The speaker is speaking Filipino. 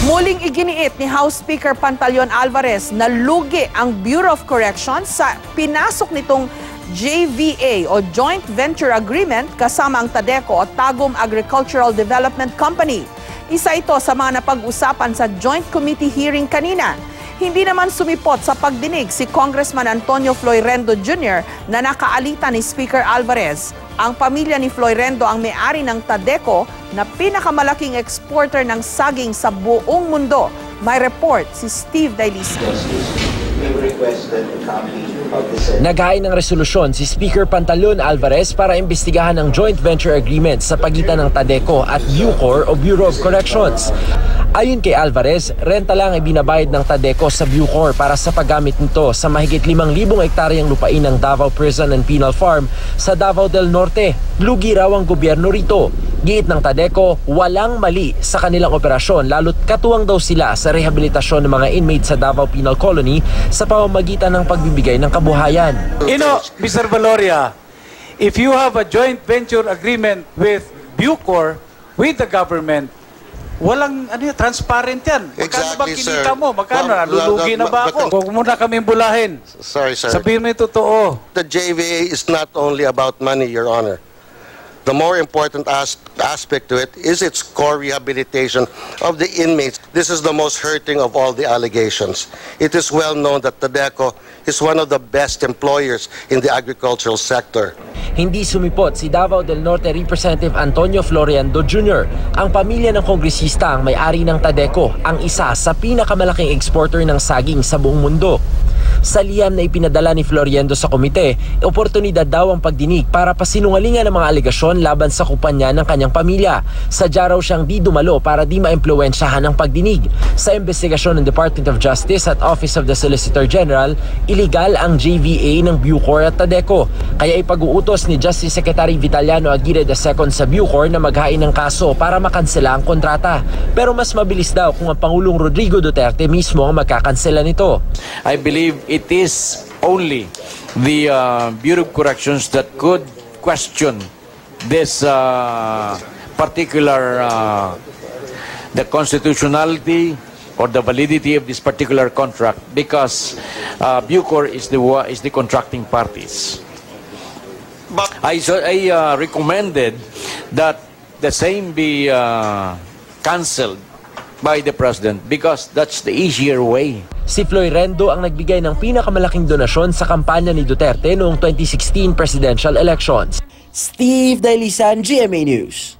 Muling iginiit ni House Speaker Pantaleon Alvarez na lugi ang Bureau of Corrections sa pinasok nitong JVA o Joint Venture Agreement kasama ang TADECO o Tagum Agricultural Development Company. Isa ito sa mga napag-usapan sa Joint Committee hearing kanina. Hindi naman sumipot sa pagdinig si Congressman Antonio Floyrendo Jr. na nakaalita ni Speaker Alvarez. Ang pamilya ni Floyrendo ang may-ari ng TADECO na pinakamalaking exporter ng saging sa buong mundo. May report si Steve Dailisa. Naghain ng resolusyon si Speaker Pantaleon Alvarez para imbestigahan ang joint venture agreement sa pagitan ng TADECO at BUCOR o Bureau of Corrections. Ayon kay Alvarez, renta lang ay binabayad ng TADECO sa BUCOR para sa paggamit nito sa mahigit 5,000 hektaryang lupain ng Davao Prison and Penal Farm sa Davao del Norte. Lugi raw ang gobyerno rito. Giit ng TADECO, walang mali sa kanilang operasyon lalo't katuwang daw sila sa rehabilitasyon ng mga inmates sa Davao Penal Colony sa pamamagitan ng pagbibigay ng kabuhayan. Mr. Valoria, if you have a joint venture agreement with BUCOR, with the government, walang transparent yan. Magkano ba kinita mo? Magkano? Nalulugi na ba ako? Huwag mo na kaming bulahin. Sorry, sir. Sabihin mo yung totoo. The JVA is not only about money, Your Honor. The more important aspect to it is its core rehabilitation of the inmates. This is the most hurting of all the allegations. It is well known that TADECO is one of the best employers in the agricultural sector. Hindi sumipot si Davao del Norte Representative Antonio Floryendo Jr. Ang pamilya ng kongresista ang may-ari ng TADECO, ang isa sa pinakamalaking exporter ng saging sa buong mundo. Sa liham na ipinadala ni Floryendo sa komite, oportunidad daw ang pagdinig para pasinungalingan ng mga alegasyon laban sa kumpanya ng kanyang pamilya. Sadya raw siyang di dumalo para di maimpluwensyahan ang pagdinig. Sa investigasyon ng Department of Justice at Office of the Solicitor General, iligal ang JVA ng BUCOR at TADECO. Kaya ipag-uutos ni Justice Secretary Vitaliano Aguirre II sa BUCOR na maghain ng kaso para makansela ang kontrata. Pero mas mabilis daw kung ang Pangulong Rodrigo Duterte mismo ang magkakansela nito. I believe it is only the Bureau of Corrections that could question this particular, the constitutionality or the validity of this particular contract, because BUCOR is the contracting parties. I recommended that the same be cancelled by the President because that's the easier way. Si Floyrendo ang nagbigay ng pinakamalaking donasyon sa kampanya ni Duterte noong 2016 presidential elections. Steve Dailisa, GMA News.